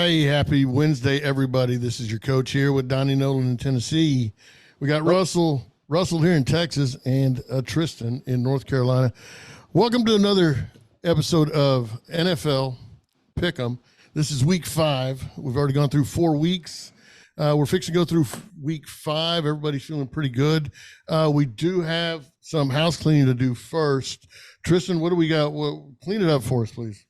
Hey, happy Wednesday, everybody. This is your coach here with Donnie Nolan in Tennessee. We got Russell here in Texas, and Triston in North Carolina. Welcome to another episode of NFL Pick'em. This is week 5. We've already gone through 4 weeks. We're fixing to go through week 5. Everybody's feeling pretty good. We do have some house cleaning to do first. Triston, what do we got? Well, clean it up for us, please.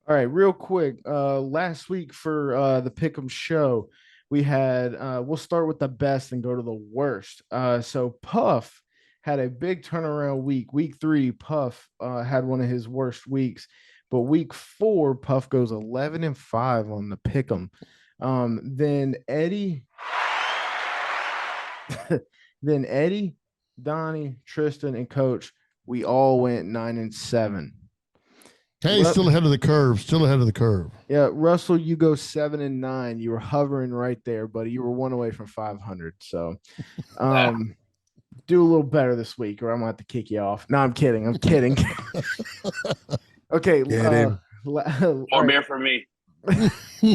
All right, real quick. Last week for the Pick'em show, we had we'll start with the best and go to the worst. So Puff had a big turnaround week. Week 3, Puff had one of his worst weeks, but week 4, Puff goes 11-5 on the Pick'em. Then Eddie, then Eddie, Donnie, Triston, and Coach, we all went 9-7. Hey, still ahead of the curve. Still ahead of the curve. Yeah, Russell, you go 7-9. You were hovering right there, buddy. You were one away from 500. So, do a little better this week, or I'm gonna have to kick you off. No, I'm kidding. I'm kidding. Okay, More beer for me. All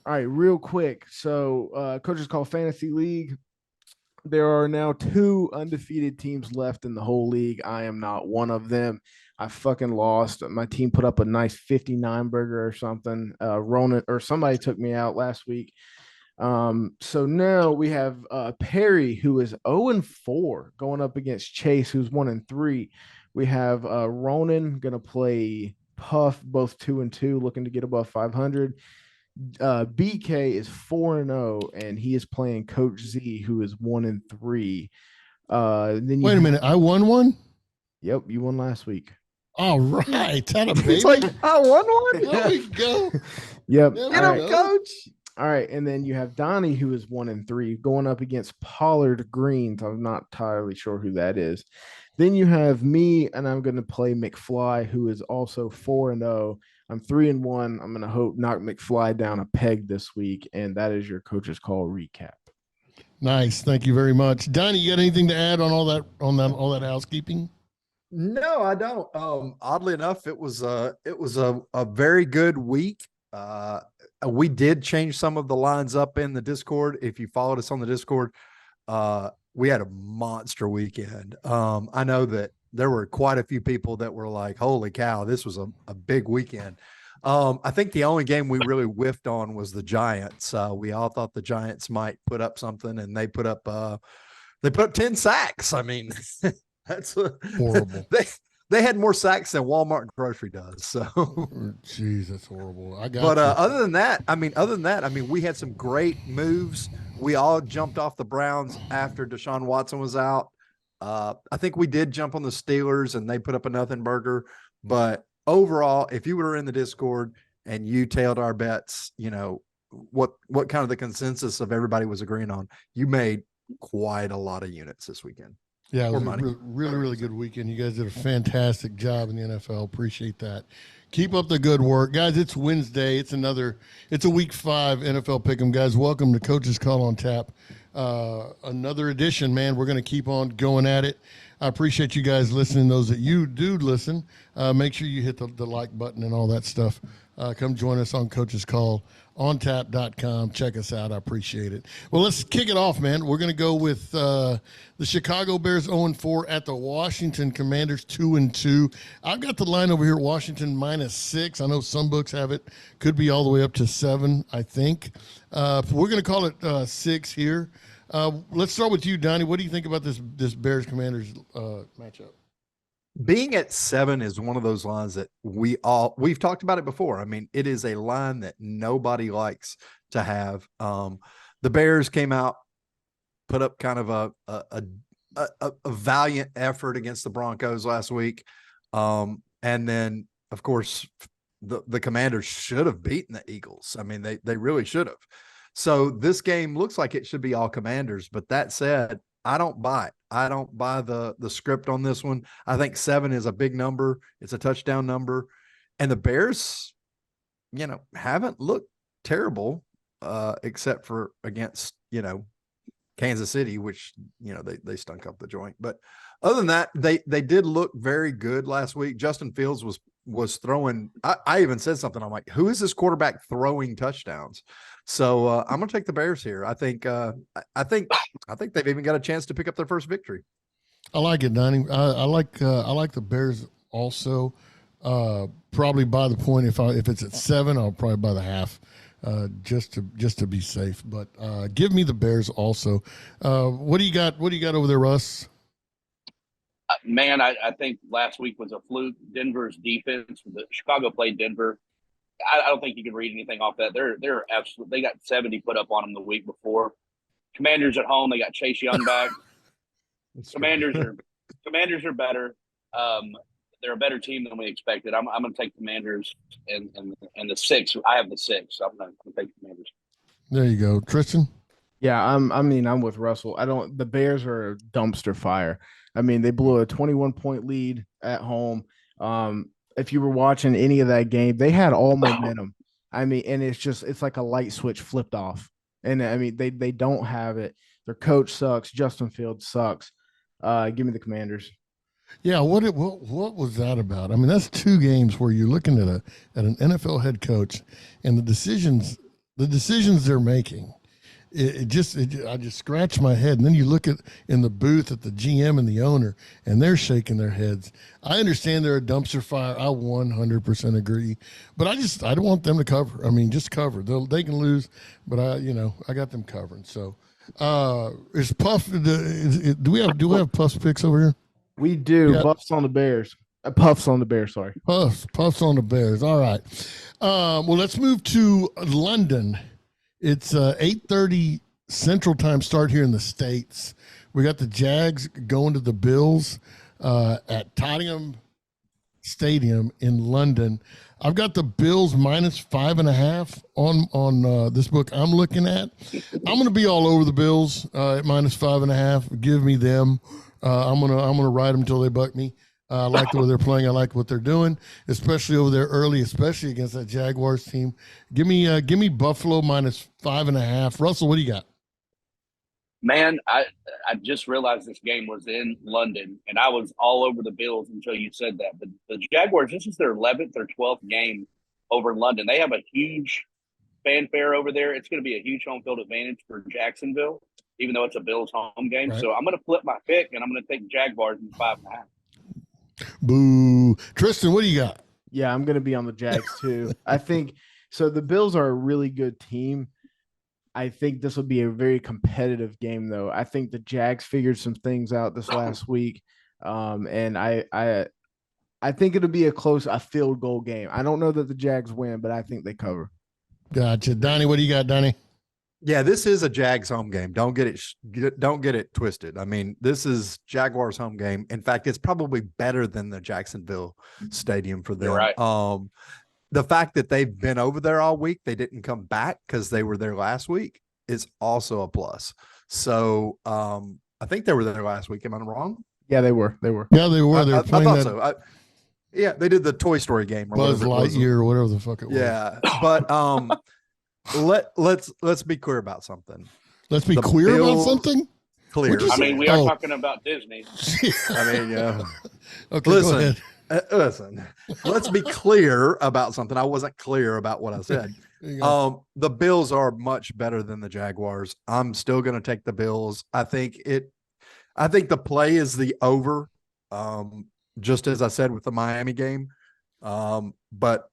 right, real quick. So, Coaches Call Fantasy League. There are now 2 undefeated teams left in the whole league. I am not one of them. I fucking lost. My team put up a nice 59 burger or something. Ronan or somebody took me out last week. So now we have Perry, who is 0-4, going up against Chase, who's 1-3. We have Ronan gonna play Puff, both 2-2, looking to get above 500. BK is 4-0, and he is playing Coach Z, who is 1-3. Then Wait a minute, I won one? Yep, you won last week. All right, that a baby. It's like, I won one. There we go. Yep. There we Get him, go. coach. All right, and then you have Donnie, who is 1-3, going up against Pollard Greens. I'm not entirely sure who that is. Then you have me, and I'm going to play McFly, who is also 4-0. I'm 3-1. I'm going to hope knock McFly down a peg this week, and that is your Coach's Call recap. Nice, thank you very much, Donnie. You got anything to add on all that housekeeping? No, I don't. Oddly enough, it was a very good week. We did change some of the lines up in the Discord. If you followed us on the Discord, we had a monster weekend. I know that there were quite a few people that were like, holy cow, this was a big weekend. I think the only game we really whiffed on was the Giants. We all thought the Giants might put up something, and they put up 10 sacks. I mean, that's Horrible. They had more sacks than Walmart and Grocery does. So, jeez, that's horrible. Other than that, we had some great moves. We all jumped off the Browns after Deshaun Watson was out. I think we did jump on the Steelers, and they put up a nothing burger. But overall, if you were in the Discord and you tailed our bets, you know what kind of the consensus of everybody was agreeing on, you made quite a lot of units this weekend. Yeah, it was a really good weekend. You guys did a fantastic job in the NFL. Appreciate that. Keep up the good work. Guys, it's Wednesday. It's a week 5 NFL Pick'em. Guys, welcome to Coach's Call on Tap. Another edition, man. We're going to keep on going at it. I appreciate you guys listening. Those that you do listen, make sure you hit the like button and all that stuff. Come join us on Coach's Call on tap.com. Check us out. I appreciate it. Well, let's kick it off, man. We're going to go with the Chicago Bears 0-4 at the Washington Commanders 2-2. I've got the line over here, Washington -6. I know some books have it. Could be all the way up to 7, I think. We're going to call it 6 here. Let's start with you, Donnie. What do you think about this Bears-Commanders matchup? Being at 7 is one of those lines that we've talked about it before. I mean, it is a line that nobody likes to have. The Bears came out, put up kind of a valiant effort against the Broncos last week. And then, of course, the Commanders should have beaten the Eagles. I mean, they really should have. So this game looks like it should be all Commanders. But that said, I don't buy it. I don't buy the script on this one. I think 7 is a big number. It's a touchdown number. And the Bears, haven't looked terrible except for against, Kansas City, which, they stunk up the joint. But other than that, they did look very good last week. Justin Fields was was throwing. I even said something. I'm like, who is this quarterback throwing touchdowns? So I'm going to take the Bears here. I think they've even got a chance to pick up their first victory. I like it, Donnie. I like the Bears also. Probably by the point. If it's at 7, I'll probably buy the half, just to be safe. But give me the Bears also. What do you got? What do you got over there, Russ? Man, I think last week was a fluke. Denver's defense, Chicago played Denver. I don't think you can read anything off that. They're absolute. They got 70 put up on them the week before. Commanders at home, they got Chase Young back. Commanders are better. They're a better team than we expected. I'm going to take Commanders and the 6. I have the 6. So I'm going to take Commanders. There you go, Triston. Yeah, I'm with Russell. The Bears are a dumpster fire. I mean, they blew a 21-point lead at home. If you were watching any of that game, they had all momentum. I mean, and it's like a light switch flipped off. And I mean, they don't have it. Their coach sucks. Justin Fields sucks. Give me the Commanders. Yeah, what was that about? I mean, that's 2 games where you're looking at an NFL head coach and the decisions they're making. I just scratch my head, and then you look at in the booth at the GM and the owner, and they're shaking their heads. I understand they're a dumpster fire. I 100% agree, but I don't want them to cover. I mean, just cover. They can lose, but I got them covering. So, is Puff? Do we have Puff's picks over here? We do. Yeah. Puffs on the Bears. Puffs on the Bears. Sorry. Puffs on the Bears. All right. Well, let's move to London. It's 8:30 Central Time start here in the States. We got the Jags going to the Bills at Tottenham Stadium in London. I've got the Bills -5.5 on this book I'm looking at. I'm going to be all over the Bills at -5.5. Give me them. I'm gonna ride them until they buck me. I like the way they're playing. I like what they're doing, especially over there early, especially against that Jaguars team. Give me Buffalo -5.5. Russell, what do you got? Man, I just realized this game was in London, and I was all over the Bills until you said that. But the Jaguars, this is their 11th or 12th game over in London. They have a huge fanfare over there. It's going to be a huge home field advantage for Jacksonville, even though it's a Bills home game. Right. So I'm going to flip my pick, and I'm going to take Jaguars in 5.5. Boo. Triston, what do you got? Yeah, I'm going to be on the Jags too. I think so. The Bills are a really good team. I think this will be a very competitive game, though. I think the Jags figured some things out this last week, and I think it'll be a field goal game. I don't know that the Jags win, but I think they cover. Gotcha. Donnie, what do you got, Donnie? Yeah, this is a Jags home game. Don't get it twisted. I mean, this is Jaguars home game. In fact, it's probably better than the Jacksonville Stadium for them. You're right. The fact that they've been over there all week, they didn't come back because they were there last week, is also a plus. So I think they were there last week. Am I wrong? Yeah, they were. Yeah, they were. They were I playing thought that so. Yeah, they did the Toy Story game. Or Buzz whatever it was. Lightyear or whatever the fuck it was. Yeah, but let's be clear about something. Let's be The clear about Bills- something. Clear. What'd you I say? mean, we are Oh. talking about Disney. I mean, yeah. Okay, Listen. go ahead. Listen, let's be clear about something. I wasn't clear about what I said. There you go. The Bills are much better than the Jaguars. I'm still going to take the Bills. I think the play is the over, just as I said with the Miami game. But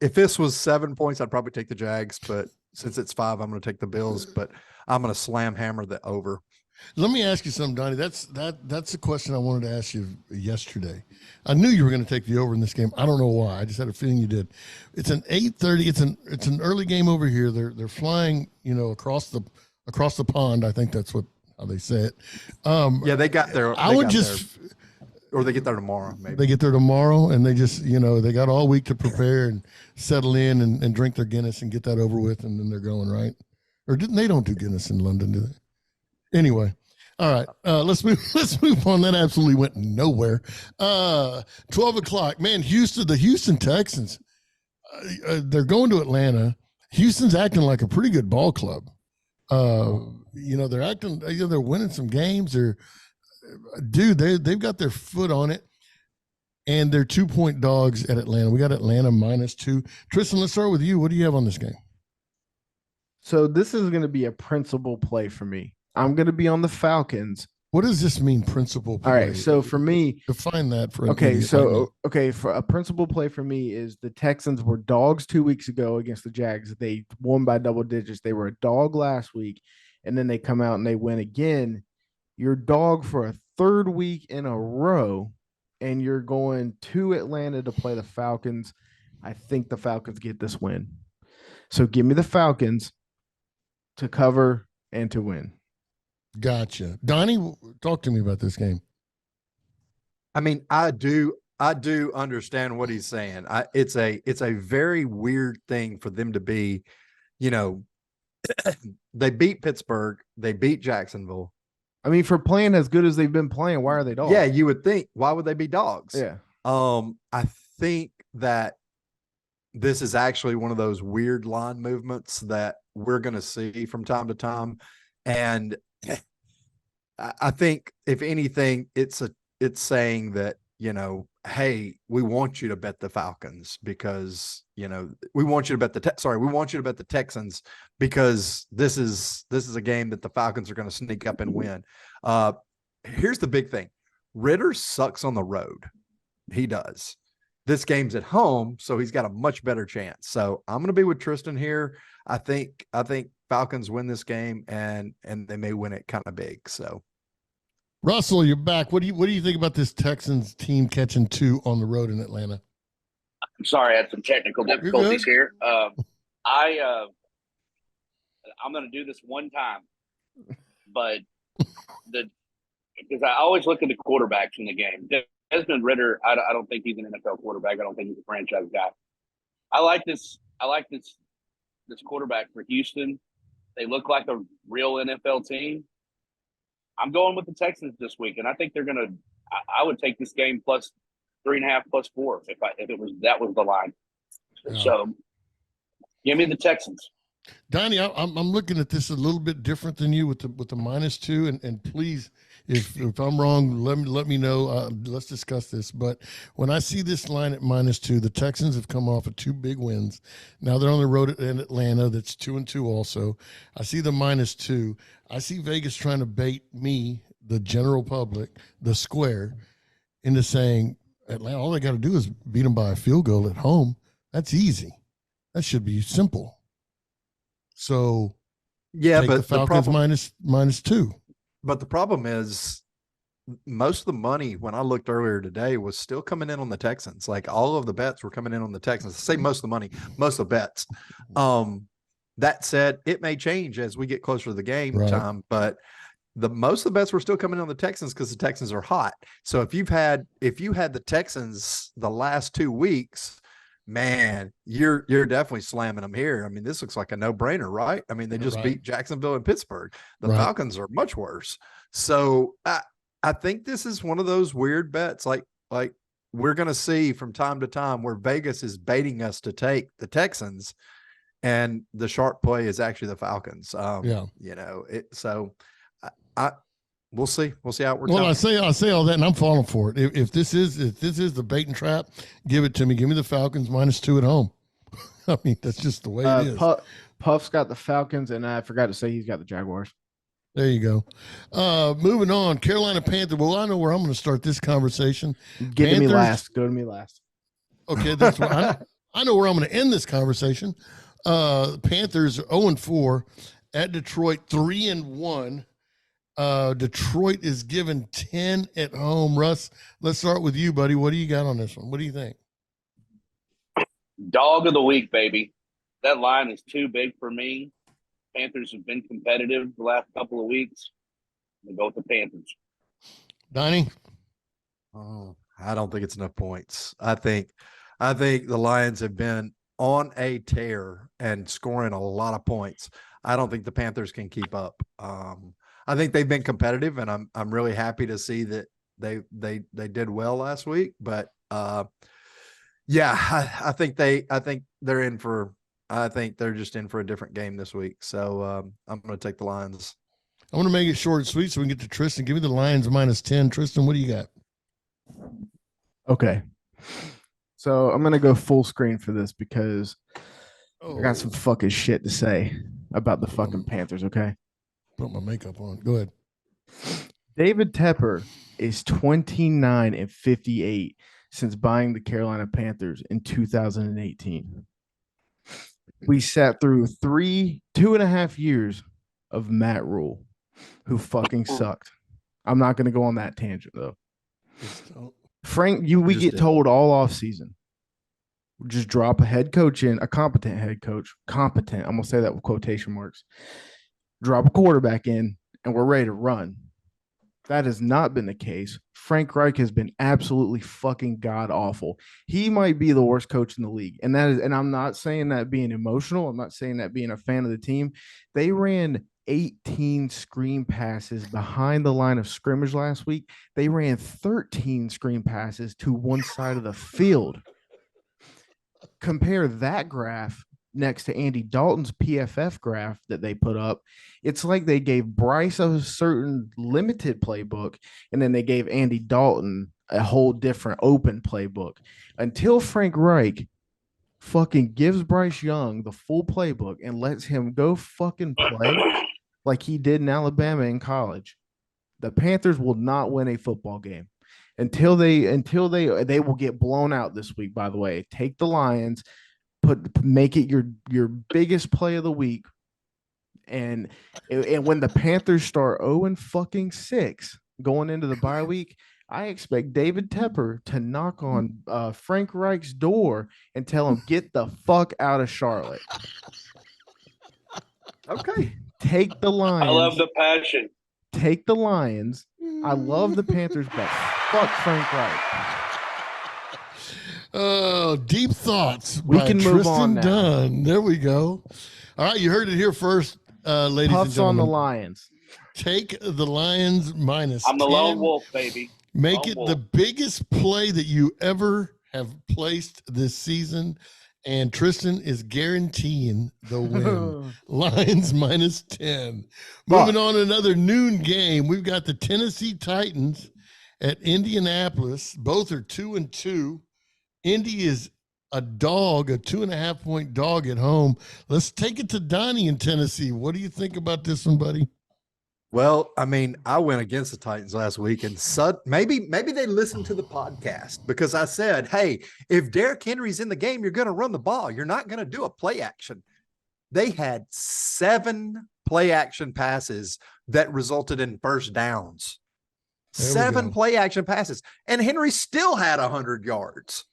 if this was 7 points, I'd probably take the Jags. But since it's 5, I'm going to take the Bills. But I'm going to slam hammer the over. Let me ask you something, Donnie. That's a question I wanted to ask you yesterday. I knew you were going to take the over in this game. I don't know why. I just had a feeling you did. It's an 8:30. It's an early game over here. They're flying, across the pond. I think that's how they say it. Yeah, they got there. Or they get there tomorrow. Maybe they get there tomorrow, and they just they got all week to prepare and settle in and drink their Guinness and get that over with, and then they're going, right? Or they don't do Guinness in London, do they? Anyway, all right. Let's move on. That absolutely went nowhere. 12 o'clock, man. The Houston Texans. They're going to Atlanta. Houston's acting like a pretty good ball club. They're acting. They're winning some games. They've got their foot on it. And they're 2-point dogs at Atlanta. We got Atlanta -2. Tristan, let's start with you. What do you have on this game? So this is going to be a principal play for me. I'm going to be on the Falcons. What does this mean, principal play? All right. So for me, define that for an okay. idiot like me. So okay, for a principal play for me is the Texans were dogs 2 weeks ago against the Jags. They won by double digits. They were a dog last week, and then they come out and they win again. You're dog for a third week in a row, and you're going to Atlanta to play the Falcons. I think the Falcons get this win. So give me the Falcons to cover and to win. Gotcha. Donnie, talk to me about this game. I mean, I do understand what he's saying. It's a very weird thing for them to be, you know, they beat Pittsburgh, they beat Jacksonville. I mean, for playing as good as they've been playing, why are they dogs? Yeah, you would think, why would they be dogs? Yeah. I think that this is actually one of those weird line movements that we're going to see from time to time. And I think if anything, it's saying that, you know, hey, we want you to bet the Falcons because, you know, we want you to bet the Texans because this is a game that the Falcons are going to sneak up and win. Here's the big thing. Ritter sucks on the road. He does. This game's at home, so he's got a much better chance. So I'm going to be with Tristan here. I think Falcons win this game and they may win it kind of big. So Russell, you're back. What do you think about this Texans team catching 2 on the road in Atlanta? I'm sorry, I had some technical difficulties here. I'm going to do this one time, but because I always look at the quarterbacks in the game. Desmond Ritter, I don't think he's an NFL quarterback. I don't think he's a franchise guy. I like this quarterback for Houston. They look like a real NFL team. I'm going with the Texans this week, and I think they're going to. I would take this game plus 3.5, plus 4 if that was the line. Yeah. So, give me the Texans. Donnie, I'm looking at this a little bit different than you with the -2, and please, if I'm wrong, let me know. Let's discuss this. But when I see this line at -2, the Texans have come off of 2 big wins. Now they're on the road in Atlanta. That's 2-2 also. I see the -2. I see Vegas trying to bait me, the general public, the square, into saying Atlanta, all they got to do is beat them by a field goal at home. That's easy. That should be simple. So, yeah, but the Falcons -2. But the problem is, most of the money when I looked earlier today was still coming in on the Texans. Like all of the bets were coming in on the Texans. I say most of the money, most of the bets. That said, it may change as we get closer to the game time, but most of the bets were still coming in on the Texans because the Texans are hot. So if you had the Texans the last 2 weeks, man, you're definitely slamming them here. I mean, this looks like a no-brainer, right? I mean, they just beat Jacksonville and Pittsburgh. The Falcons are much worse. So I think this is one of those weird bets like we're going to see from time to time where Vegas is baiting us to take the Texans and the sharp play is actually the Falcons. You know, so we'll see. We'll see how it works out. I say all that, and I'm falling for it. If this is the bait and trap, give it to me. Give me the Falcons -2 at home. I mean, that's just the way it is. Puff's got the Falcons, and I forgot to say he's got the Jaguars. There you go. Moving on, Carolina Panthers. Well, I know where I'm going to start this conversation. Go to me last. Okay, that's what I know where I'm going to end this conversation. Panthers are 0-4 at Detroit, 3-1. Detroit is given 10 at home. Russ, let's start with you, buddy. What do you got on this one? What do you think? Dog of the week, baby. That line is too big for me. Panthers have been competitive the last couple of weeks. I'm going to go with the Panthers. Donnie? Oh, I don't think it's enough points. I think the Lions have been on a tear and scoring a lot of points. I don't think the Panthers can keep up. I think they've been competitive, and I'm really happy to see that they did well last week. But I think they're just in for a different game this week. So I'm going to take the Lions. I want to make it short and sweet so we can get to Tristan. Give me the Lions -10. Tristan, what do you got? Okay. So I'm gonna go full screen for this because I got some fucking shit to say about the fucking Panthers. Okay. Put my makeup on. Go ahead. David Tepper is 29-58 since buying the Carolina Panthers in 2018. We sat through 2.5 years of Matt Rule, who fucking sucked. I'm not going to go on that tangent though. Frank, we get told all off season. Just drop a head coach in, a competent head coach, competent. I'm going to say that with quotation marks. Drop a quarterback in, and we're ready to run. That has not been the case. Frank Reich has been absolutely fucking god awful. He might be the worst coach in the league. And I'm not saying that being emotional. I'm not saying that being a fan of the team. They ran 18 screen passes behind the line of scrimmage last week. They ran 13 screen passes to one side of the field. Compare that graph next to Andy Dalton's PFF graph that they put up. It's like they gave Bryce a certain limited playbook, and then they gave Andy Dalton a whole different open playbook. Until Frank Reich fucking gives Bryce Young the full playbook and lets him go fucking play like he did in Alabama in college, the Panthers will not win a football game. Until they will get blown out this week, by the way. Take the Lions, make it your biggest play of the week. And when the Panthers start 0-6 going into the bye week, I expect David Tepper to knock on Frank Reich's door and tell him, get the fuck out of Charlotte. Okay. Take the Lions. I love the passion. Take the Lions. I love the Panthers, but fuck Frank Reich. Oh, deep thoughts. We can move on now. Dunn. There we go. All right, you heard it here first, ladies Puffs and gentlemen. on the Lions. Take the Lions minus I'm the 10. lone wolf, baby. Make Lone it wolf. the biggest play that you ever have placed this season. And Triston is guaranteeing the win. Lions minus 10. Moving on to another noon game. We've got the Tennessee Titans at Indianapolis. Both are 2-2. Indy is a dog, a 2.5-point dog at home. Let's take it to Donnie in Tennessee. What do you think about this one, buddy? Well, I mean, I went against the Titans last week, and maybe they listened to the podcast because I said, hey, if Derrick Henry's in the game, you're going to run the ball. You're not going to do a play action. They had 7 play action passes that resulted in first downs. 7 play action passes, and Henry still had 100 yards.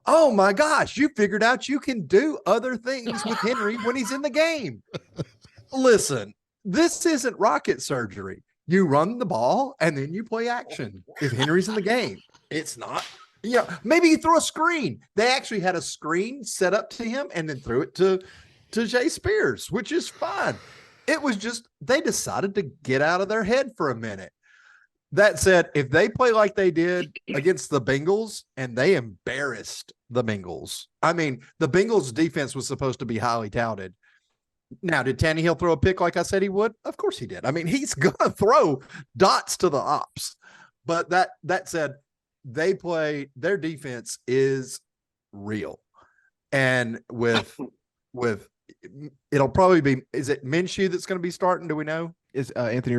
Oh my gosh, you figured out you can do other things with Henry when he's in the game. Listen. This isn't rocket surgery. You run the ball and then you play action. If Henry's in the game, it's not. Maybe you throw a screen. They actually had a screen set up to him and then threw it to Jay Spears, which is fine. It was just they decided to get out of their head for a minute. That said, if they play like they did against the Bengals and they embarrassed the Bengals, I mean, the Bengals defense was supposed to be highly touted. Now, did Tannehill throw a pick like I said he would? Of course he did. I mean, he's going to throw dots to the ops. But that said, their defense is real. And with it'll probably be, is it Minshew that's going to be starting? Do we know? Is Anthony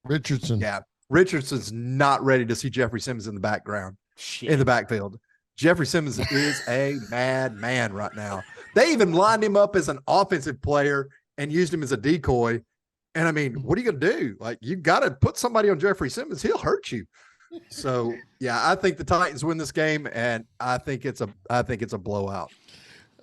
Richardson. Yeah. Richardson's not ready to see Jeffrey Simmons in the background, in the backfield. Jeffrey Simmons is a mad man right now. They even lined him up as an offensive player and used him as a decoy. And I mean, what are you going to do? Like, you got to put somebody on Jeffrey Simmons. He'll hurt you. So yeah, I think the Titans win this game, and I think it's a blowout.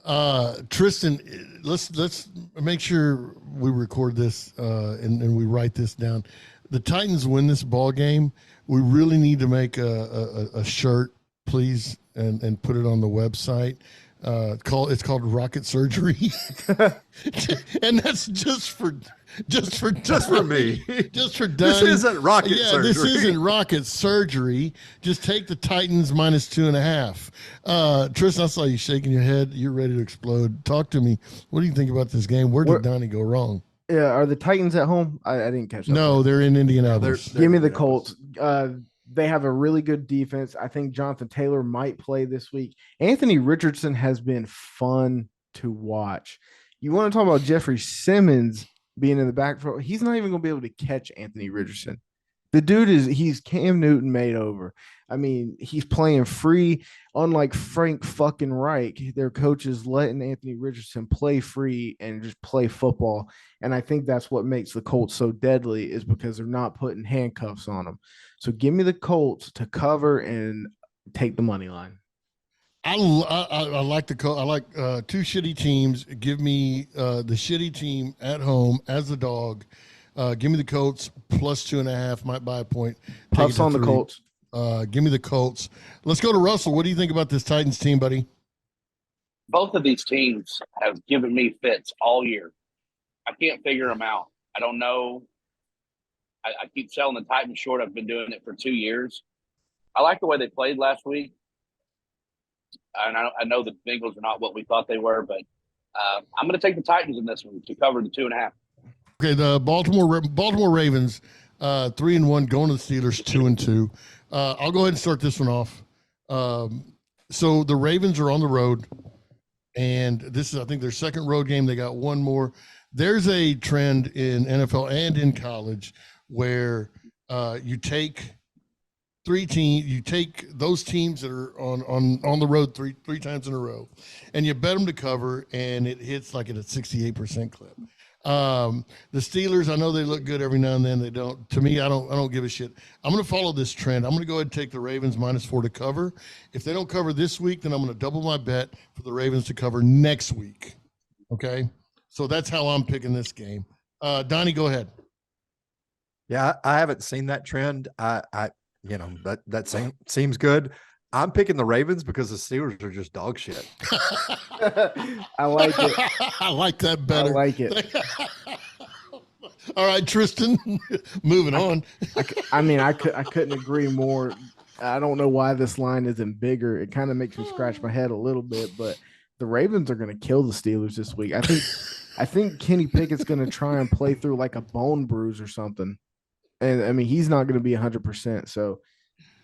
Triston, let's make sure we record this and we write this down. The Titans win this ball game. We really need to make a shirt, please, and put it on the website. It's called Rocket Surgery, and that's just for me, just for Donnie. This isn't rocket surgery. This isn't rocket surgery. Just take the Titans minus 2.5. Tristan, I saw you shaking your head. You're ready to explode. Talk to me. What do you think about this game? Where did Donnie go wrong? Yeah, are the Titans at home? I didn't catch that. No, they're in Indianapolis. Give me the Colts. They have a really good defense. I think Jonathan Taylor might play this week. Anthony Richardson has been fun to watch. You want to talk about Jeffrey Simmons being in the backfield? He's not even going to be able to catch Anthony Richardson. The dude he's Cam Newton made over. I mean, he's playing free, unlike Frank fucking Reich. Their coach is letting Anthony Richardson play free and just play football. And I think that's what makes the Colts so deadly, is because they're not putting handcuffs on them. So give me the Colts to cover and take the money line. I like I like two shitty teams. Give me the shitty team at home as a dog. Give me the Colts plus 2.5. Might buy a point. Puffs on the Colts. Give me the Colts. Let's go to Russell. What do you think about this Titans team, buddy? Both of these teams have given me fits all year. I can't figure them out. I don't know. I keep selling the Titans short. I've been doing it for 2 years. I like the way they played last week. And I know the Bengals are not what we thought they were, but I'm going to take the Titans in this one to cover the 2.5. Okay, the Baltimore Ravens, 3-1, going to the Steelers, 2-2. I'll go ahead and start this one off. So the Ravens are on the road, and this is, I think, their second road game. They got one more. There's a trend in NFL and in college where you take those teams that are on the road three times in a row, and you bet them to cover, and it hits like at a 68% clip. The Steelers, I know they look good every now and then. They don't. To me, I don't give a shit. I'm going to follow this trend. I'm going to go ahead and take the Ravens -4 to cover. If they don't cover this week, then I'm going to double my bet for the Ravens to cover next week. Okay, so that's how I'm picking this game. Donnie, go ahead. Yeah, I haven't seen that trend. That seems good. I'm picking the Ravens because the Steelers are just dog shit. I like it. I like that better. I like it. All right, Tristan, moving on. I couldn't agree more. I don't know why this line isn't bigger. It kind of makes me scratch my head a little bit, but the Ravens are going to kill the Steelers this week. I think Kenny Pickett's going to try and play through like a bone bruise or something. And I mean, he's not going to be 100%. So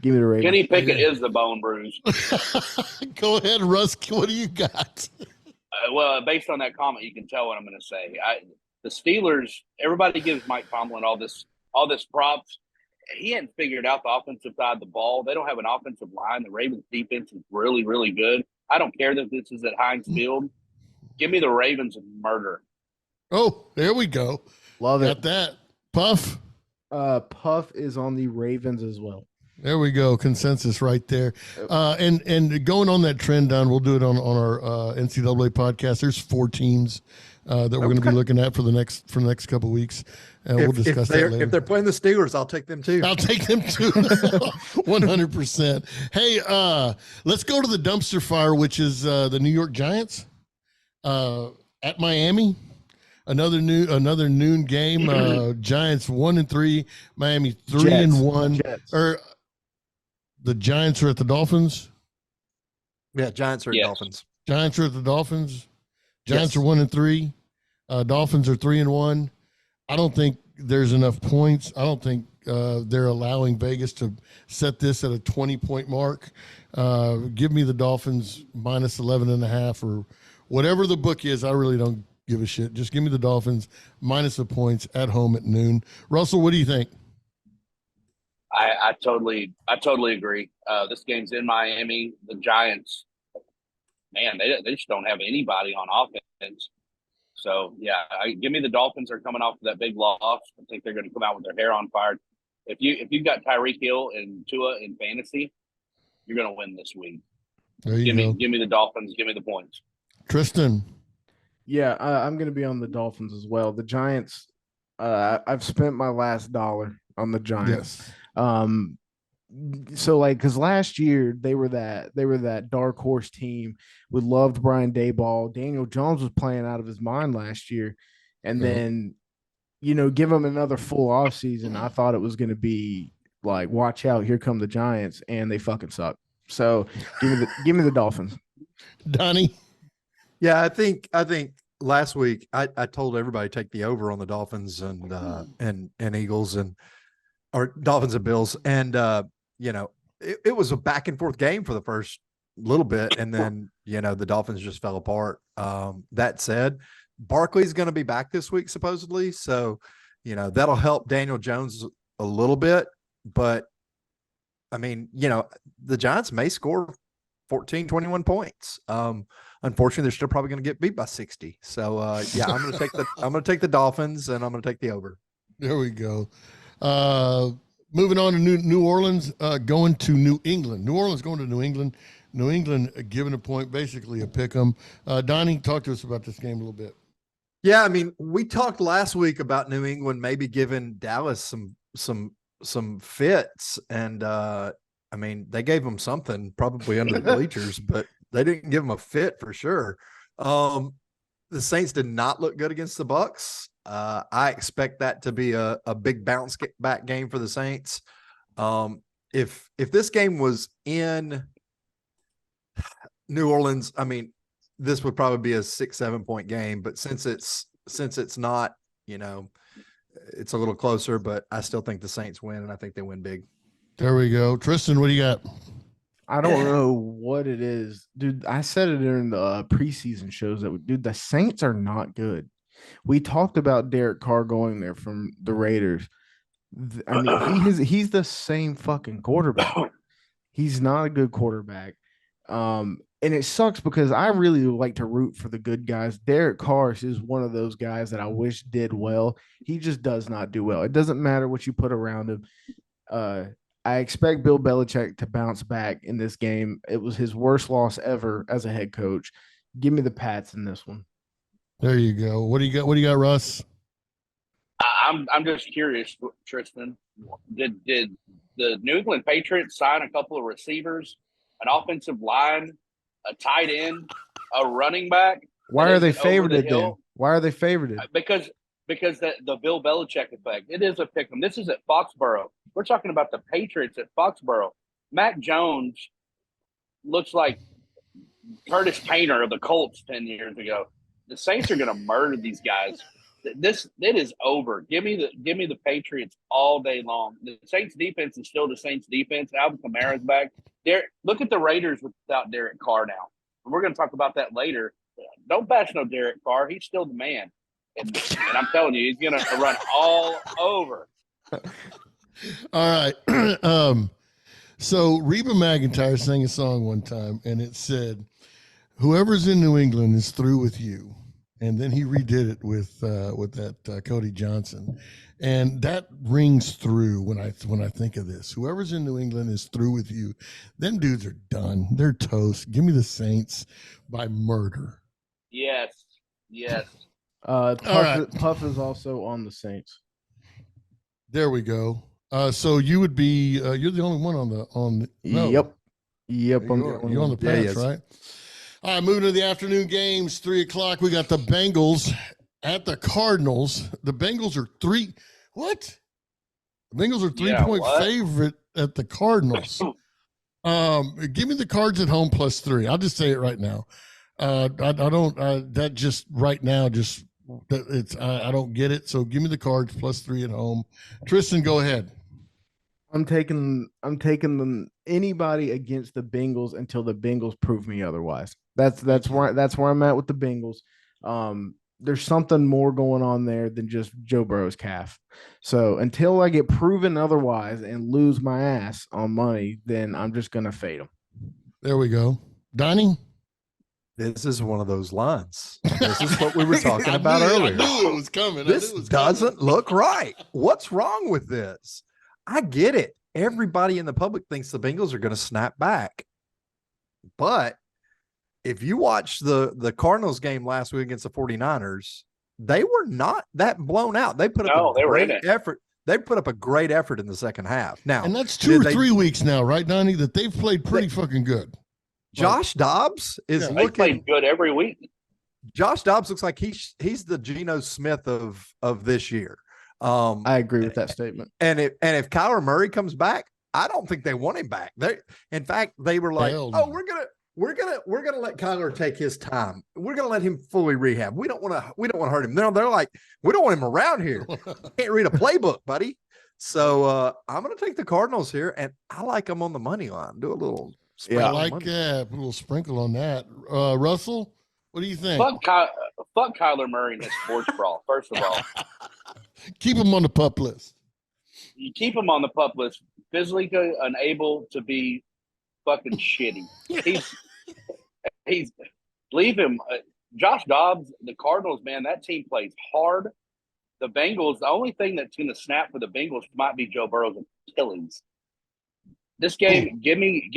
give me the Ravens. Kenny Pickett is the bone bruise. Go ahead, Russ. What do you got? Well, based on that comment, you can tell what I'm going to say. The Steelers, everybody gives Mike Tomlin all this props. He hadn't figured out the offensive side of the ball. They don't have an offensive line. The Ravens defense is really, really good. I don't care that this is at Heinz Field. Give me the Ravens and murder. Oh, there we go. Love Got it. that. Puff. Puff is on the Ravens as well. There we go. Consensus right there. And going on that trend, Don, we'll do it on our NCAA podcast. There's 4 teams that we're going to be looking at for the next couple of weeks. And we'll discuss that later. If they're playing the Steelers, I'll take them too. I'll take them too. 100%. Hey, let's go to the dumpster fire, which is the New York Giants at Miami. Another noon game. Giants 1-3, Miami 3-1. Or the Giants are at the Dolphins. Yeah, Giants are Dolphins. Giants are at the Dolphins. Giants are 1-3. Dolphins are 3-1. I don't think there's enough points. I don't think they're allowing Vegas to set this at a 20-point mark. Give me the Dolphins -11.5 or whatever the book is. I really don't give a shit. Just give me the Dolphins minus the points at home at noon. Russell, what do you think? I totally agree. This game's in Miami. The Giants, man, they just don't have anybody on offense. So yeah, give me the Dolphins. Are coming off of that big loss. I think they're going to come out with their hair on fire. If you've got Tyreek Hill and Tua in fantasy, you're going to win this week. Give me the Dolphins. Give me the points. Tristan. Yeah, I'm going to be on the Dolphins as well. The Giants, I've spent my last dollar on the Giants. Yes. So because last year they were that dark horse team. We loved Brian Daboll. Daniel Jones was playing out of his mind last year, and then give him another full off season. I thought it was going to be like, watch out, here come the Giants, and they fucking suck. So give me the Dolphins. Donnie. Yeah, I think last week I told everybody to take the over on the Dolphins and Eagles or Dolphins and Bills. And it was a back and forth game for the first little bit, and then the Dolphins just fell apart. That said, Barkley's going to be back this week supposedly, so that'll help Daniel Jones a little bit. But I mean, the Giants may score 14, 21 points. Unfortunately, they're still probably going to get beat by 60. So I'm going to take the Dolphins, and I'm going to take the over. There we go. Moving on to New Orleans, going to New England. New Orleans going to New England. New England given a point, basically a pick 'em. Donnie, talk to us about this game a little bit. Yeah, I mean, we talked last week about New England maybe giving Dallas some fits, and I mean, they gave them something probably under the bleachers, but they didn't give them a fit for sure. The Saints did not look good against the Bucks. I expect that to be a big bounce back game for the Saints. If this game was in New Orleans, I mean, this would probably be a 6-7 point game, but since it's not, it's a little closer, but I still think the Saints win, and I think they win big. There we go. Tristan, what do you got? I don't know what it is, dude. I said it during the preseason shows that, dude, the Saints are not good. We talked about Derek Carr going there from the Raiders. I mean, he's the same fucking quarterback. He's not a good quarterback. And it sucks because I really like to root for the good guys. Derek Carr is one of those guys that I wish did well. He just does not do well. It doesn't matter what you put around him. I expect Bill Belichick to bounce back in this game. It was his worst loss ever as a head coach. Give me the Pats in this one. There you go. What do you got? What do you got, Russ? I'm just curious, Tristan. Did the New England Patriots sign a couple of receivers, an offensive line, a tight end, a running back? Why are they favorited then? Why are they favorited? Because the Bill Belichick effect. It is a pick 'em. This is at Foxborough. We're talking about the Patriots at Foxborough. Mac Jones looks like Curtis Painter of the Colts 10 years ago. The Saints are going to murder these guys. It is over. Give me the Patriots all day long. The Saints defense is still the Saints defense. Alvin Kamara's back. Look at the Raiders without Derek Carr now. And we're going to talk about that later. Don't bash no Derek Carr. He's still the man. And I'm telling you, he's going to run all over. All right. So Reba McEntire sang a song one time, and it said, "Whoever's in New England is through with you." And then he redid it with that Cody Johnson, and that rings through when I think of this. Whoever's in New England is through with you. Them dudes are done. They're toast. Give me the Saints by murder. Yes. Puff is also on the Saints. There we go. So you would be you're the only one on the no. Yep. You're on the Pats, right? All right, moving to the afternoon games, 3:00. We got the Bengals at the Cardinals. The Bengals are The Bengals are 3-point favorite at the Cardinals. Give me the Cards at home +3. I'll just say it right now. I don't get it. So give me the Cards +3 at home. Tristan, go ahead. I'm taking them anybody against the Bengals until the Bengals prove me otherwise. That's where I'm at with the Bengals. There's something more going on there than just Joe Burrow's calf. So until I get proven otherwise and lose my ass on money, then I'm just gonna fade them. There we go. Donnie? This is one of those lines. This is what we were talking about earlier. I knew it was coming. This doesn't look right. What's wrong with this? I get it. Everybody in the public thinks the Bengals are going to snap back. But if you watch the Cardinals game last week against the 49ers, they were not that blown out. They put up a great effort. They put up a great effort in the second half. Now, and that's 2 or 3 weeks now, right, Donnie, that they've played pretty fucking good. Josh Dobbs is looking played good every week. Josh Dobbs looks like he's the Geno Smith of this year. I agree with that statement. And if Kyler Murray comes back, I don't think they want him back. In fact, they were like, Hell "Oh, no. we're gonna let Kyler take his time. We're gonna let him fully rehab. We don't want to hurt him." No, they're like, "We don't want him around here. Can't read a playbook, buddy." So I'm going to take the Cardinals here, and I like them on the money line. Do a little Yeah. I like that. Put a little sprinkle on that. Russell, what do you think? Fuck Kyler Murray in this sports brawl. First of all, Keep him on the pup list. you keep him on the pup list. Physically unable to be fucking shitty. He's leave him. Josh Dobbs, the Cardinals, man, that team plays hard. The Bengals, the only thing that's going to snap for the Bengals might be Joe Burrow's Achilles. This game, give me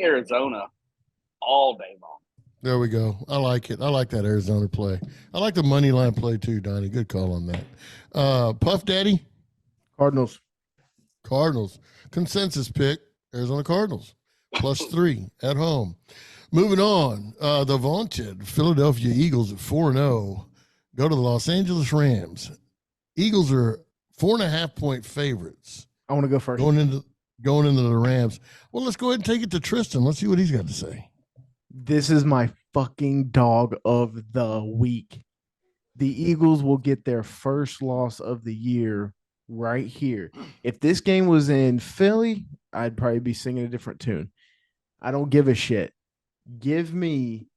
Arizona all day long. There we go. I like it. I like that Arizona play. I like the money line play too, Donnie. Good call on that. Puff Daddy, Cardinals. Cardinals. Consensus pick, Arizona Cardinals. +3 at home. Moving on, the vaunted Philadelphia Eagles at 4-0 go to the Los Angeles Rams. Eagles are 4.5-point favorites. I want to go first. Going into the Rams. Well, let's go ahead and take it to Tristan. Let's see what he's got to say. This is my fucking dog of the week. The Eagles will get their first loss of the year right here. If this game was in Philly, I'd probably be singing a different tune. I don't give a shit. Give me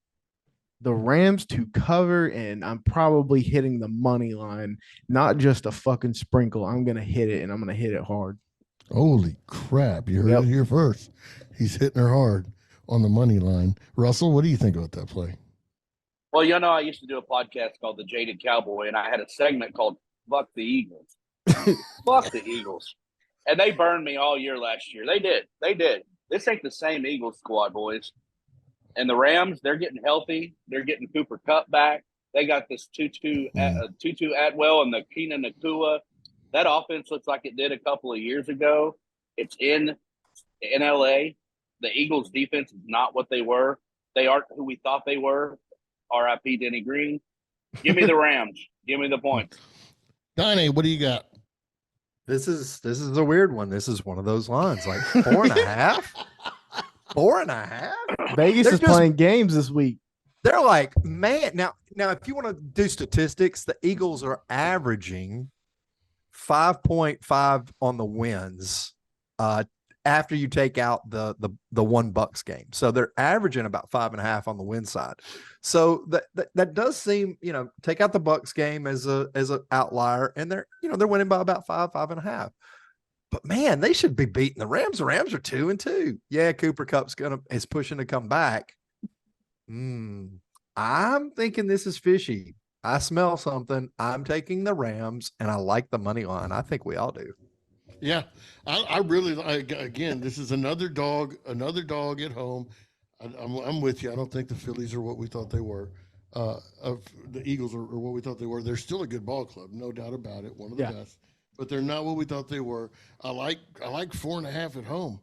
the Rams to cover, and I'm probably hitting the money line, not just a fucking sprinkle. I'm going to hit it, and I'm going to hit it hard. Holy crap. You heard it here first. He's hitting her hard on the money line. Russell, what do you think about that play? Well, I used to do a podcast called The Jaded Cowboy, and I had a segment called Fuck the Eagles. Fuck the Eagles. And they burned me all year last year. They did. This ain't the same Eagles squad, boys. And the Rams, they're getting healthy. They're getting Cooper Kupp back. They got this Tutu Atwell and the Keenan Nakua. That offense looks like it did a couple of years ago. It's in LA. The Eagles' defense is not what they were. They aren't who we thought they were. R.I.P. Denny Green. Give me the Rams. Give me the points. Donnie, what do you got? This is a weird one. This is one of those lines, like 4.5. 4.5. Vegas is playing games this week. They're like, man. Now, if you want to do statistics, the Eagles are averaging 5.5 on the wins. After you take out the one Bucks game. So they're averaging about 5.5 on the win side. So that does seem, take out the Bucks game as an outlier, and they're winning by about 5.5. But man, they should be beating the Rams. The Rams are 2-2. Yeah, Cooper Kupp's is pushing to come back. I'm thinking this is fishy. I smell something. I'm taking the Rams, and I like the money line. I think we all do. Yeah, I really again. This is another dog at home. I'm with you. I don't think the Phillies are what we thought they were. Of the Eagles are what we thought they were. They're still a good ball club, no doubt about it. One of the best, but they're not what we thought they were. I like 4.5 at home.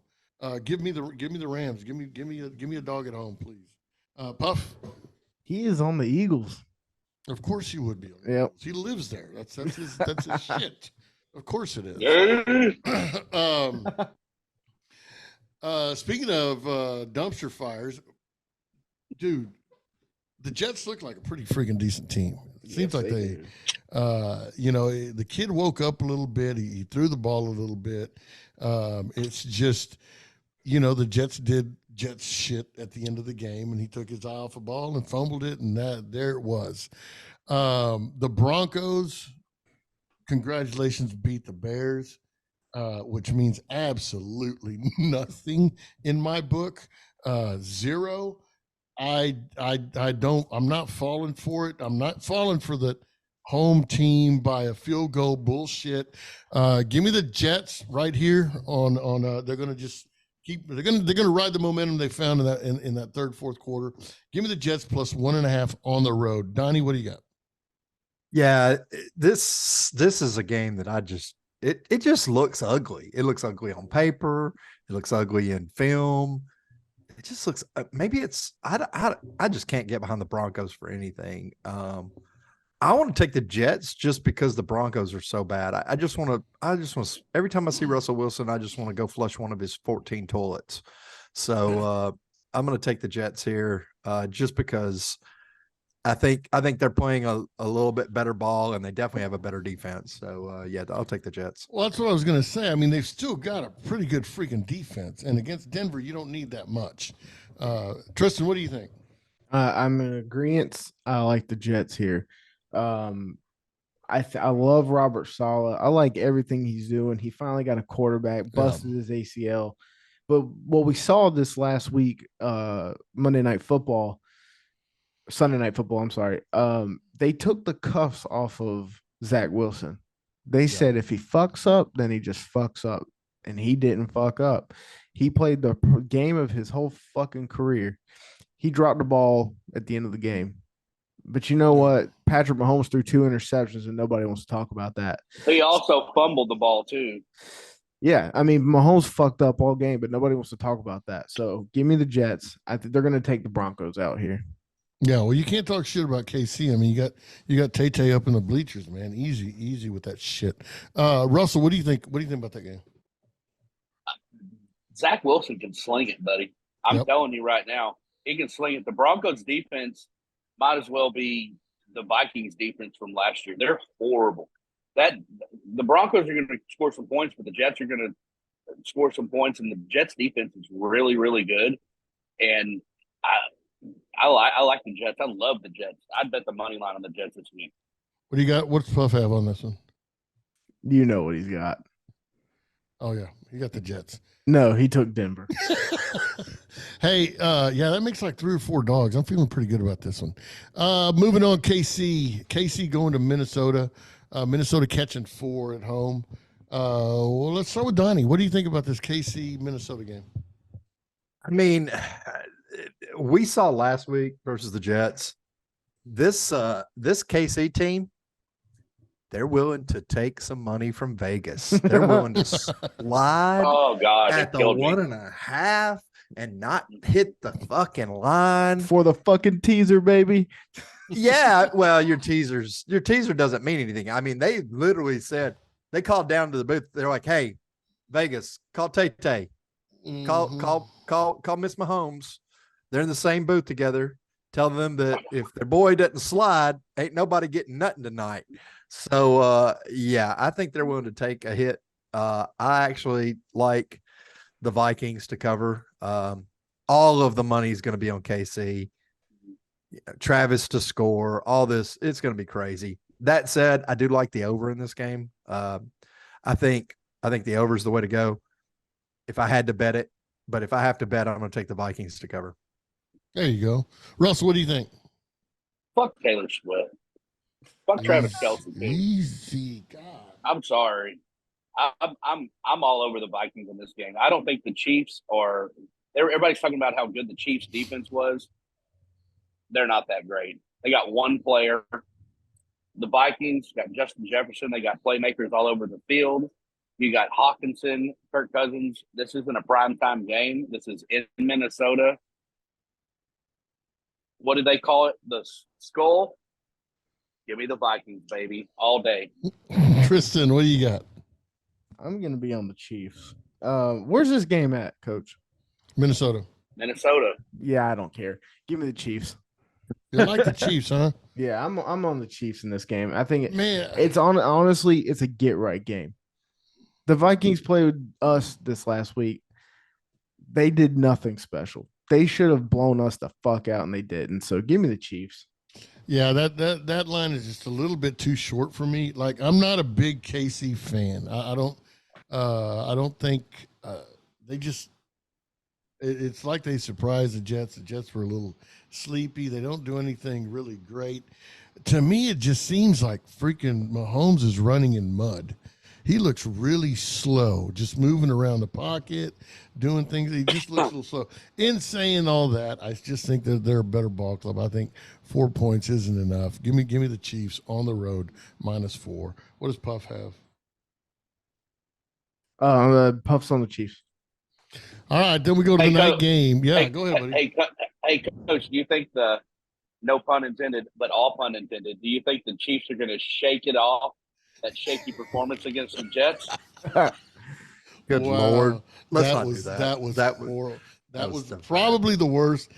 Give me the Rams. Give me a dog at home, please. Puff. He is on the Eagles. Of course he would be. Yep. He lives there. That's his shit. Of course it is. Speaking of dumpster fires, dude, the Jets look like a pretty freaking decent team. It seems like they the kid woke up a little bit. He threw the ball a little bit. It's just, the Jets did Jets shit at the end of the game, and he took his eye off a ball and fumbled it, and there it was. The Broncos, congratulations, beat the Bears, which means absolutely nothing in my book. 0. I'm not falling for it. I'm not falling for the home team by a field goal bullshit. Give me the Jets right here on they're going to just they're going to ride the momentum they found in that third, fourth quarter. Give me the Jets plus 1.5 on the road. Donnie, what do you got? Yeah, this is a game that it just looks ugly. It looks ugly on paper. It looks ugly in film. It just looks. Maybe it's. I just can't get behind the Broncos for anything. I want to take the Jets just because the Broncos are so bad. I just want to. Every time I see Russell Wilson, I just want to go flush one of his 14 toilets. So I'm going to take the Jets here, just because I think they're playing a little bit better ball, and they definitely have a better defense. So yeah, I'll take the Jets. Well, that's what I was going to say. I mean, they've still got a pretty good freaking defense, and against Denver, you don't need that much. Triston, what do you think? I'm in agreement. I like the Jets here. I love Robert Saleh. I like everything he's doing. He finally got a quarterback, busted his ACL. But what we saw this last week, Sunday Night Football, I'm sorry. They took the cuffs off of Zach Wilson. They said if he fucks up, then he just fucks up. And he didn't fuck up. He played the game of his whole fucking career. He dropped the ball at the end of the game. But you know what? Patrick Mahomes threw 2 interceptions, and nobody wants to talk about that. He also fumbled the ball, too. Yeah, I mean, Mahomes fucked up all game, but nobody wants to talk about that. So give me the Jets. I think they're going to take the Broncos out here. Yeah, well, you can't talk shit about KC. I mean, you got Tay up in the bleachers, man. Easy with that shit. Russell, what do you think? What do you think about that game? Zach Wilson can sling it, buddy. I'm telling you right now, he can sling it. The Broncos defense might as well be the Vikings defense from last year. They're horrible. The Broncos are going to score some points, but the Jets are going to score some points, and the Jets defense is really, really good. And I like the Jets. I love the Jets. I'd bet the money line on the Jets this week. What do you got? What's Puff have on this one? You know what he's got. Oh yeah, he got the Jets. No, he took Denver. Hey, yeah, that makes like 3 or 4 dogs. I'm feeling pretty good about this one. Moving on, KC going to Minnesota. Minnesota catching 4 at home. Well, let's start with Donnie. What do you think about this KC Minnesota game? I mean, we saw last week versus the Jets. This KC team, they're willing to take some money from Vegas. They're willing to slide at the 1.5 and not hit the fucking line for the fucking teaser, baby. Yeah, well, your teaser doesn't mean anything. I mean, they literally said, they called down to the booth. They're like, "Hey, Vegas, call Tay. Call Miss Mahomes. They're in the same booth together. Tell them that if their boy doesn't slide, ain't nobody getting nothing tonight." So, yeah, I think they're willing to take a hit. I actually like the Vikings to cover. All of the money is going to be on KC. Travis to score, all this, it's going to be crazy. That said, I do like the over in this game. I think the over is the way to go if I had to bet it. But if I have to bet, I'm going to take the Vikings to cover. There you go. Russell, what do you think? Fuck Taylor Swift. Fuck Travis Kelce. Easy, God. I'm sorry. I'm all over the Vikings in this game. I don't think the Chiefs are. Everybody's talking about how good the Chiefs defense was. They're not that great. They got one player. The Vikings got Justin Jefferson. They got playmakers all over the field. You got Hawkinson, Kirk Cousins. This isn't a primetime game. This is in Minnesota. What do they call it? The Skull? Give me the Vikings, baby, all day. Triston, what do you got? I'm going to be on the Chiefs. Where's this game at, Coach? Minnesota. Yeah, I don't care. Give me the Chiefs. You like the Chiefs, huh? Yeah, I'm on the Chiefs in this game. I think honestly, it's a get right game. The Vikings played us this last week. They did nothing special. They should have blown us the fuck out, and they didn't. So give me the Chiefs. Yeah, that line is just a little bit too short for me. Like, I'm not a big KC fan. I don't think they just. It's like they surprised the Jets. The Jets were a little sleepy. They don't do anything really great. To me, it just seems like freaking Mahomes is running in mud. He looks really slow, just moving around the pocket, doing things. He just looks a little slow. In saying all that, I just think that they're a better ball club. I think 4 points isn't enough. Give me the Chiefs on the road, -4. What does Puff have? Puff's on the Chiefs. All right, then we go to the night game. Yeah, go ahead, buddy. Hey, Coach, do you think no pun intended, but all pun intended, do you think the Chiefs are going to shake it off, that shaky performance against the Jets? Good Lord. Let's not do that. That was horrible. That was probably the worst.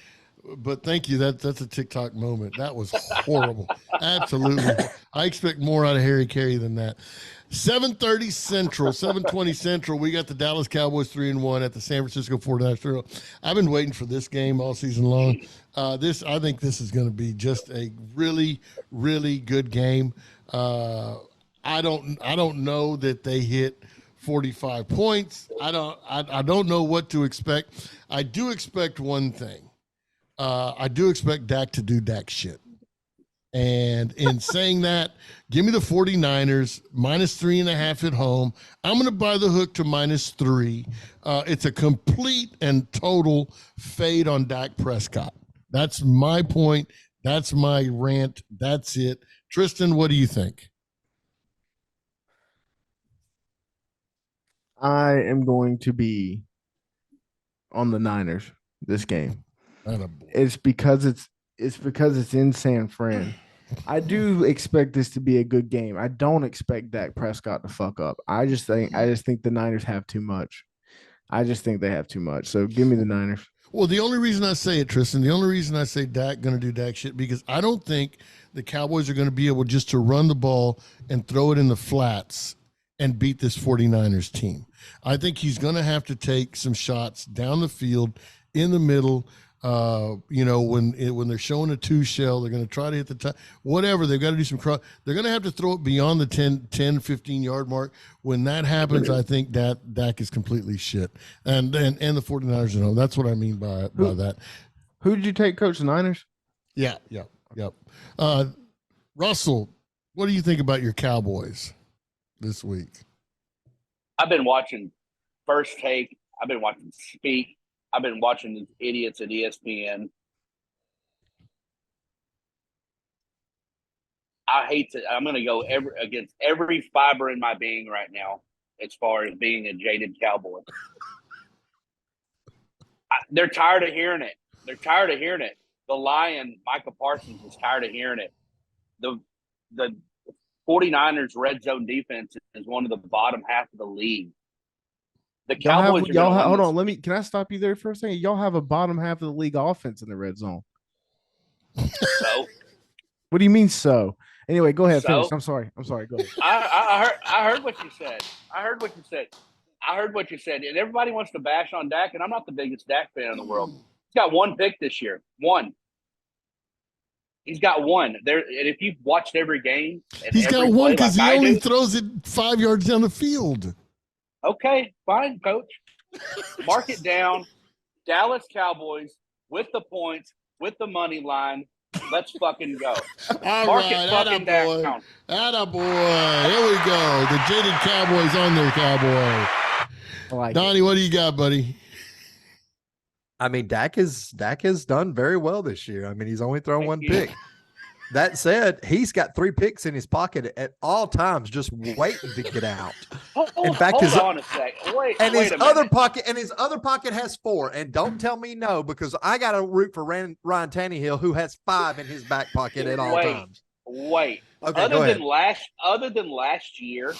but thank you. That's a TikTok moment. That was horrible. Absolutely. I expect more out of Harry Carey than that. 7:30 Central, 7:20 Central. We got the Dallas Cowboys 3-1 at the San Francisco 49ers. I've been waiting for this game all season long. I think this is going to be just a really, really good game. I don't know that they hit 45 points. I don't know what to expect. I do expect one thing. I do expect Dak to do Dak shit. And in saying that, give me the 49ers -3.5 at home. I'm going to buy the hook to -3. It's a complete and total fade on Dak Prescott. That's my point. That's my rant. That's it. Tristan, what do you think? I am going to be on the Niners this game. It's because it's in San Fran. I do expect this to be a good game. I don't expect Dak Prescott to fuck up. I just think the Niners have too much. I just think they have too much. So give me the Niners. Well, the only reason I say it, Tristan, the only reason I say Dak going to do Dak shit, because I don't think the Cowboys are going to be able just to run the ball and throw it in the flats and beat this 49ers team. I think he's going to have to take some shots down the field in the middle. When they're showing a two shell, they're going to try to hit the top, whatever. They've got to do some cross. They're going to have to throw it beyond the 10, 15 yard mark. When that happens, I think Dak is completely shit. And the 49ers at home. That's what I mean by that. Who did you take, Coach? The Niners? Yeah. Russell, what do you think about your Cowboys this week? I've been watching First Take. I've been watching Speak. I've been watching these idiots at ESPN. I'm going to go against every fiber in my being right now as far as being a jaded Cowboy. They're tired of hearing it. The Lion, Micah Parsons, is tired of hearing it. The 49ers red zone defense is one of the bottom half of the league. The Cowboys hold on. Can I stop you there for a second? Y'all have a bottom half of the league offense in the red zone. So, what do you mean so? Anyway, go ahead. Finish. I'm sorry. Go ahead. I heard what you said. And everybody wants to bash on Dak, and I'm not the biggest Dak fan in the world. He's got one pick this year. One. He's got one. And if you've watched every game, he's got one because he only throws it 5 yards down the field. Okay, fine, Coach. Mark it down. Dallas Cowboys with the points, with the money line. Let's fucking go. Mark it fucking down. Attaboy. Here we go. The jaded Cowboys on their Cowboy. Donnie, what do you got, buddy? I mean, Dak has done very well this year. I mean, he's only thrown one pick. That said, he's got 3 picks in his pocket at all times, just waiting to get out. Hold on a second. Wait a minute. His other pocket has 4. And don't tell me no, because I got to root for Ryan Tannehill, who has 5 in his back pocket at all times. Wait. Okay, other than last year,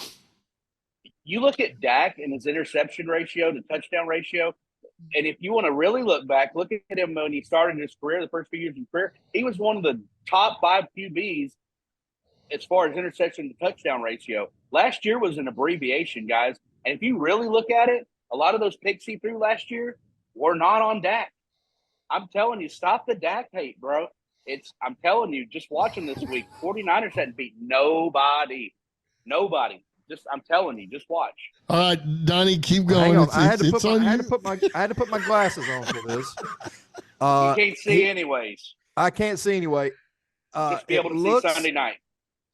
you look at Dak and his interception ratio, the touchdown ratio. And if you want to really look back, look at him when he started his career, the first few years of his career. He was one of the top 5 QBs as far as interception to touchdown ratio. Last year was an abbreviation, guys. And if you really look at it, a lot of those picks he threw last year were not on Dak. I'm telling you, stop the Dak hate, bro. I'm telling you, just watching this week, 49ers hadn't beat nobody. I'm telling you, just watch. All right, Donnie, keep going. Hang on. I had to put my glasses on for this. You can't see anyways. I can't see anyway. Just be able to see Sunday night.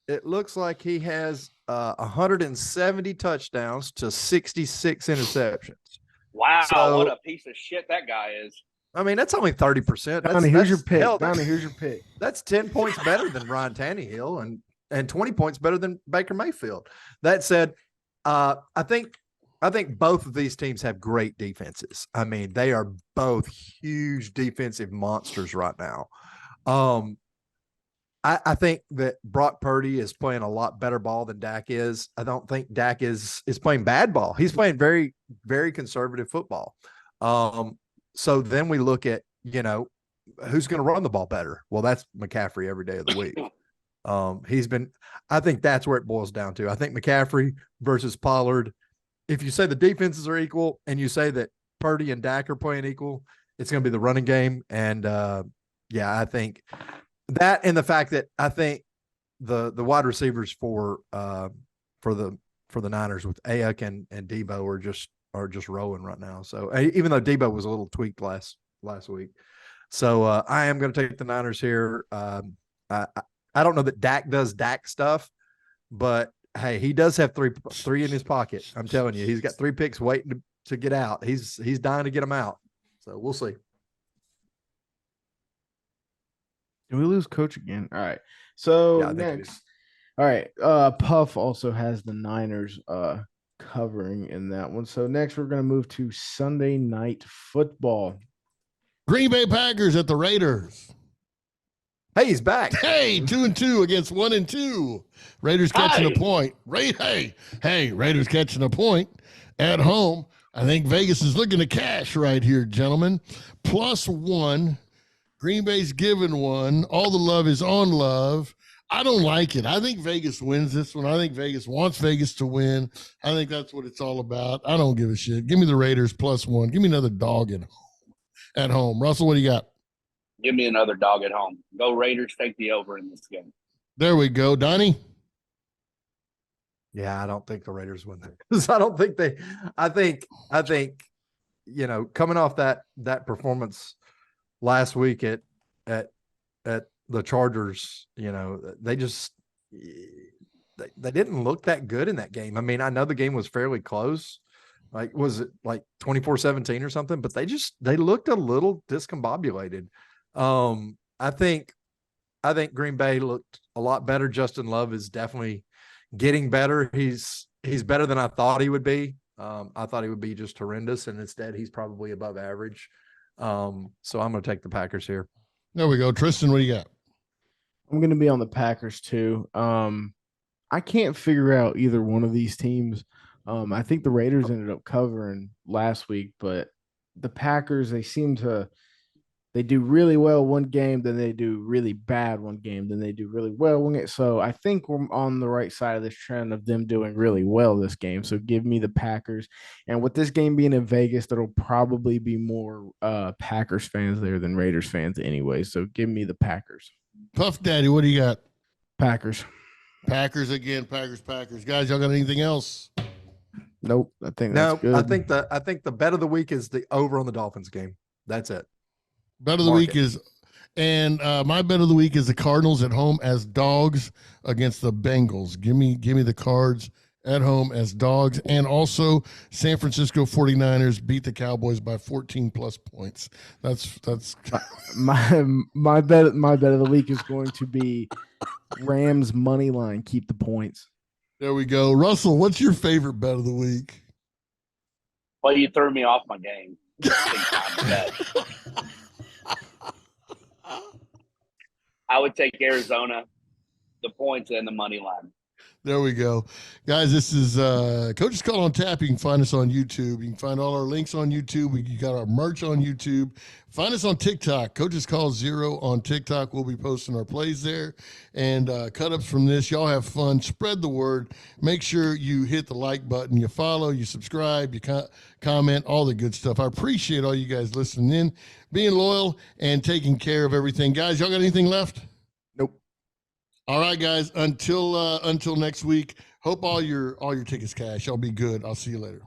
It looks like he has 170 touchdowns to 66 interceptions. Wow, what a piece of shit that guy is. I mean, that's only 30%. Donnie, here's your pick. Donnie, here's your pick. That's 10 points better than Ryan Tannehill and 20 points better than Baker Mayfield. That said, I think both of these teams have great defenses. I mean, they are both huge defensive monsters right now. I think that Brock Purdy is playing a lot better ball than Dak is. I don't think Dak is playing bad ball. He's playing very, very conservative football. So then we look at, who's going to run the ball better? Well, that's McCaffrey every day of the week. I think that's where it boils down to. I think McCaffrey versus Pollard. If you say the defenses are equal and you say that Purdy and Dak are playing equal, it's going to be the running game. And I think that, and the fact that I think the wide receivers for the Niners with Ayuk and Debo are just rolling right now. So even though Debo was a little tweaked last week, so I am going to take the Niners here. I don't know that Dak does Dak stuff, but hey, he does have three in his pocket. I'm telling you, he's got 3 picks waiting to get out. He's dying to get them out. So we'll see. Did we lose coach again? All right. So Yeah, I think we next, all right. Puff also has the Niners covering in that one. So next, we're going to move to Sunday Night Football. Green Bay Packers at the Raiders. Hey, he's back. Hey, 2-2 against 1-2. Raiders catching a point. Raiders catching a point at home. I think Vegas is looking to cash right here, gentlemen. +1. Green Bay's giving 1. All the love is on Love. I don't like it. I think Vegas wins this one. I think Vegas wants Vegas to win. I think that's what it's all about. I don't give a shit. Give me the Raiders +1. Give me another dog at home. Russell, what do you got? Give me another dog at home. Go Raiders. Take the over in this game. There we go. Donnie? Yeah, I don't think the Raiders win that. I don't think they. I think coming off that performance last week at the Chargers, they just they didn't look that good in that game. I mean, I know the game was fairly close. Like, was it like 24-17 or something? But they looked a little discombobulated. I think Green Bay looked a lot better. Justin Love is definitely getting better. He's better than I thought he would be. I thought he would be just horrendous, and instead he's probably above average. So I'm going to take the Packers here. There we go. Tristan, what do you got? I'm going to be on the Packers too. I can't figure out either one of these teams. I think the Raiders ended up covering last week, but the Packers, they do really well one game, then they do really bad one game, then they do really well one game. So I think we're on the right side of this trend of them doing really well this game. So give me the Packers. And with this game being in Vegas, there'll probably be more Packers fans there than Raiders fans anyway. So give me the Packers. Puff Daddy, what do you got? Packers. Packers again. Packers. Guys, y'all got anything else? Nope. I think that's good. I think the bet of the week is the over on the Dolphins game. That's it. Bet of the week is, and my bet of the week is the Cardinals at home as dogs against the Bengals. Give me the Cards at home as dogs, and also San Francisco 49ers beat the Cowboys by 14+ points. That's my bet of the week is going to be Rams money line. Keep the points. There we go. Russell, what's your favorite bet of the week? Well, you threw me off my game. Big time bet. I would take Arizona, the points, and the money line. There we go. Guys, this is Coach's Call on Tap. You can find us on YouTube. You can find all our links on YouTube. You got our merch on YouTube. Find us on TikTok. Coach's Call 0 on TikTok. We'll be posting our plays there and cut-ups from this. Y'all have fun. Spread the word. Make sure you hit the like button. You follow, you subscribe, you comment, all the good stuff. I appreciate all you guys listening in, being loyal, and taking care of everything. Guys, y'all got anything left? Nope. All right, guys. Until next week. Hope all your tickets cash. Y'all be good. I'll see you later.